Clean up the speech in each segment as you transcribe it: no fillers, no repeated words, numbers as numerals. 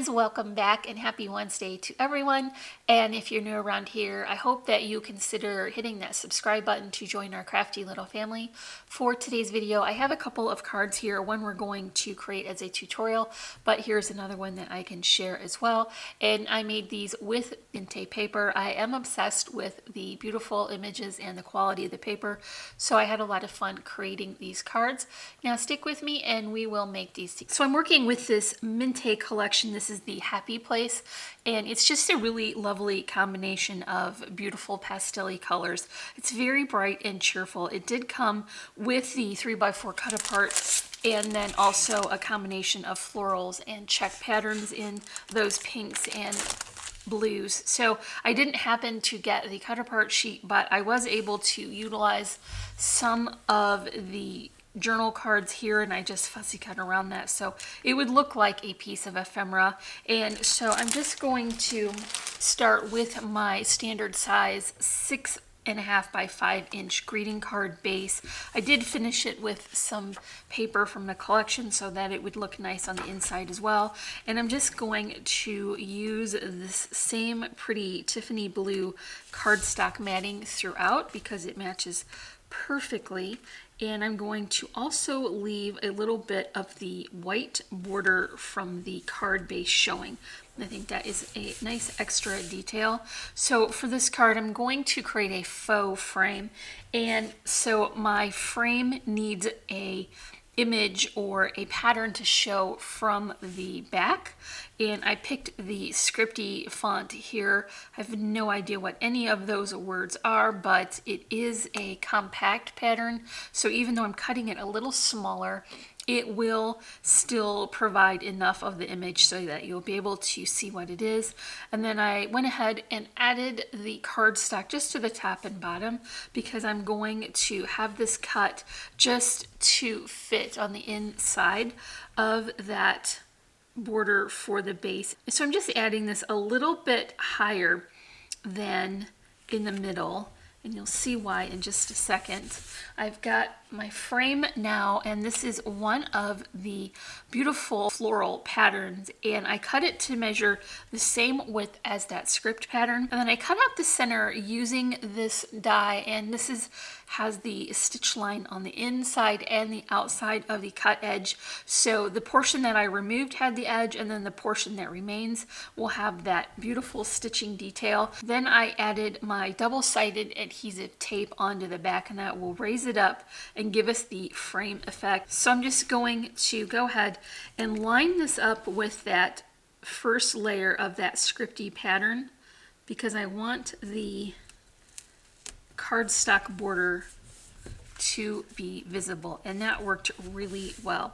friends, welcome back and happy Wednesday to everyone. And if you're new around here, I hope that you consider hitting that subscribe button to join our crafty little family. For today's video, I have a couple of cards here. One we're going to create as a tutorial, but here's another one that I can share as well. And I made these with Mintay paper. I am obsessed with the beautiful images and the quality of the paper, so I had a lot of fun creating these cards. Now stick with me and we will make these. So I'm working with this Mintay collection. This is the Happy Place, and it's just a really lovely combination of beautiful pastel-y colors. It's very bright and cheerful. It did come with the 3x4 cut apart, and then also a combination of florals and check patterns in those pinks and blues. So I didn't happen to get the cut apart sheet, but I was able to utilize some of the journal cards here, and I just fussy cut around that so it would look like a piece of ephemera. And so I'm just going to start with my standard size 6.5 by 5 inch greeting card base. I did finish it with some paper from the collection so that it would look nice on the inside as well. And I'm just going to use this same pretty Tiffany blue cardstock matting throughout because it matches perfectly. And I'm going to also leave a little bit of the white border from the card base showing. I think that is a nice extra detail. So for this card, I'm going to create a faux frame. And so my frame needs a image or a pattern to show from the back, and I picked the scripty font here. I have no idea what any of those words are, but it is a compact pattern, so even though I'm cutting it a little smaller, it will still provide enough of the image so that you'll be able to see what it is. And then I went ahead and added the cardstock just to the top and bottom because I'm going to have this cut just to fit on the inside of that border for the base. So I'm just adding this a little bit higher than in the middle, and you'll see why in just a second. I've got my frame now, and this is one of the beautiful floral patterns, and I cut it to measure the same width as that script pattern. And then I cut out the center using this die, and this has the stitch line on the inside and the outside of the cut edge. So the portion that I removed had the edge, and then the portion that remains will have that beautiful stitching detail. Then I added my double-sided adhesive tape onto the back, and that will raise it up and give us the frame effect. So I'm just going to go ahead and line this up with that first layer of that scripty pattern because I want the cardstock border to be visible, and that worked really well.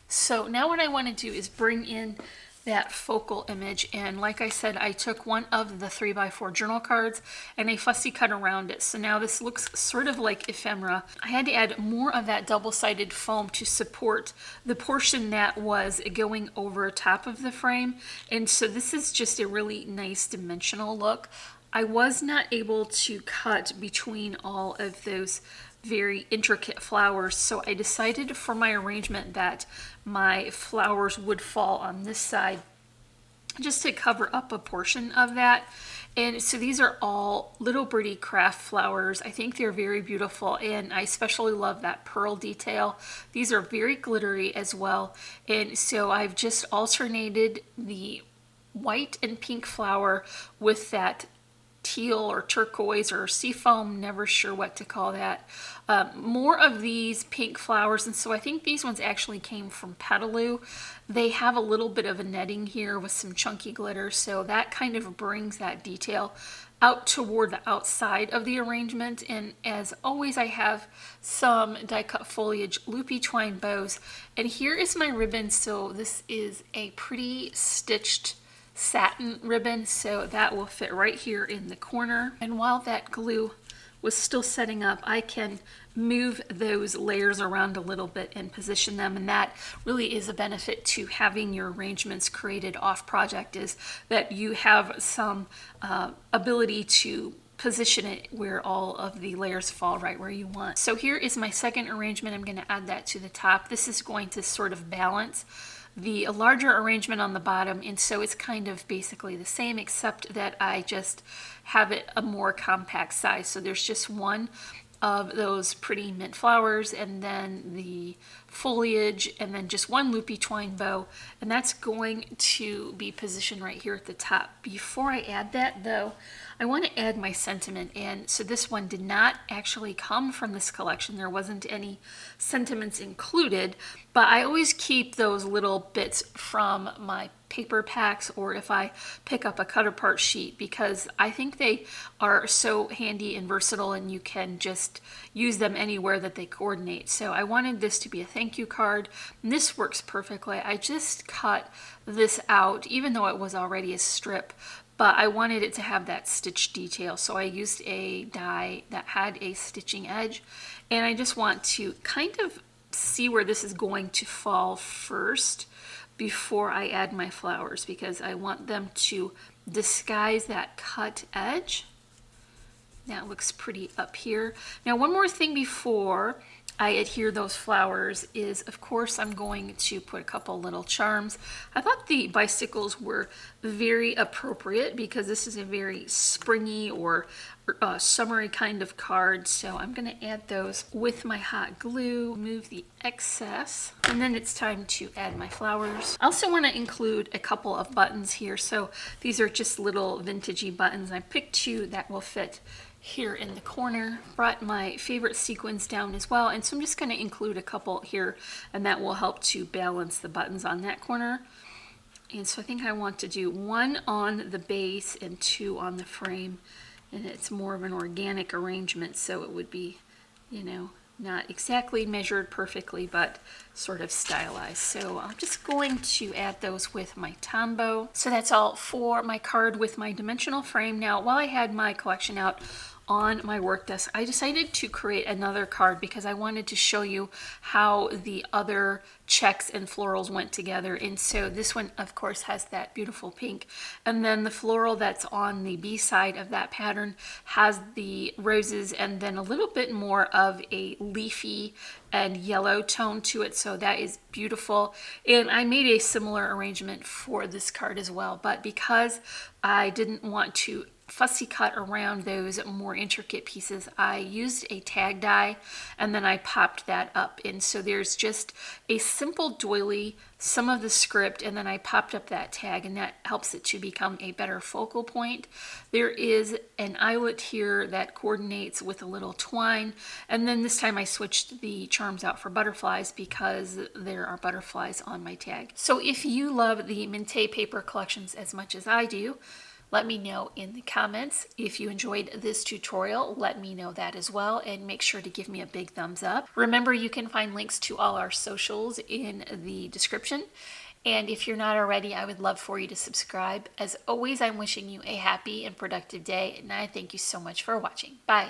So now what I want to do is bring in that focal image, and like I said, I took one of the 3x4 journal cards and I fussy cut around it. So now this looks sort of like ephemera. I had to add more of that double-sided foam to support the portion that was going over top of the frame, and so this is just a really nice dimensional look. I was not able to cut between all of those very intricate flowers, so I decided for my arrangement that my flowers would fall on this side just to cover up a portion of that. And so these are all little birdie craft flowers. I think they're very beautiful, and I especially love that pearl detail. These are very glittery as well, and so I've just alternated the white and pink flower with that teal or turquoise or seafoam, never sure what to call that. More of these pink flowers, and so I think these ones actually came from Petaloo. They have a little bit of a netting here with some chunky glitter, so that kind of brings that detail out toward the outside of the arrangement. And as always, I have some die cut foliage loopy twine bows, and here is my ribbon. So this is a pretty stitched satin ribbon, so that will fit right here in the corner. And while that glue was still setting up, I can move those layers around a little bit and position them, and that really is a benefit to having your arrangements created off project, is that you have some ability to position it where all of the layers fall right where you want. So here is my second arrangement. I'm going to add that to the top. This is going to sort of balance the larger arrangement on the bottom, and so it's kind of basically the same, except that I just have it a more compact size. So there's just one of those pretty mint flowers, and then the foliage, and then just one loopy twine bow, and that's going to be positioned right here at the top. Before I add that though, I want to add my sentiment, and so this one did not actually come from this collection. There wasn't any sentiments included, but I always keep those little bits from my paper packs, or if I pick up a cut apart sheet, because I think they are so handy and versatile, and you can just use them anywhere that they coordinate. So I wanted this to be a thank you card, and this works perfectly. I just cut this out, even though it was already a strip, but I wanted it to have that stitch detail, so I used a die that had a stitching edge, and I just want to kind of see where this is going to fall first before I add my flowers, because I want them to disguise that cut edge. That looks pretty up here. Now, one more thing before I adhere those flowers is, of course, I'm going to put a couple little charms. I thought the bicycles were very appropriate because this is a very springy or summery kind of card, so I'm going to add those with my hot glue, move the excess, and then it's time to add my flowers. I also want to include a couple of buttons here, so these are just little vintagey buttons. I picked two that will fit here in the corner. Brought my favorite sequins down as well, and so I'm just going to include a couple here, and that will help to balance the buttons on that corner. And so I think I want to do one on the base and two on the frame, and it's more of an organic arrangement, so it would be, you know, not exactly measured perfectly, but sort of stylized. So I'm just going to add those with my Tombow. So that's all for my card with my dimensional frame. Now, while I had my collection out on my work desk, I decided to create another card because I wanted to show you how the other checks and florals went together. And so this one, of course, has that beautiful pink, and then the floral that's on the B side of that pattern has the roses and then a little bit more of a leafy and yellow tone to it, so that is beautiful. And I made a similar arrangement for this card as well, but because I didn't want to fussy cut around those more intricate pieces, I used a tag die and then I popped that up. And so there's just a simple doily, some of the script, and then I popped up that tag, and that helps it to become a better focal point. There is an eyelet here that coordinates with a little twine, and then this time I switched the charms out for butterflies because there are butterflies on my tag. So if you love the Mintay paper collections as much as I do, let me know in the comments. If you enjoyed this tutorial, let me know that as well, and make sure to give me a big thumbs up. Remember, you can find links to all our socials in the description. And if you're not already, I would love for you to subscribe. As always, I'm wishing you a happy and productive day, and I thank you so much for watching. Bye.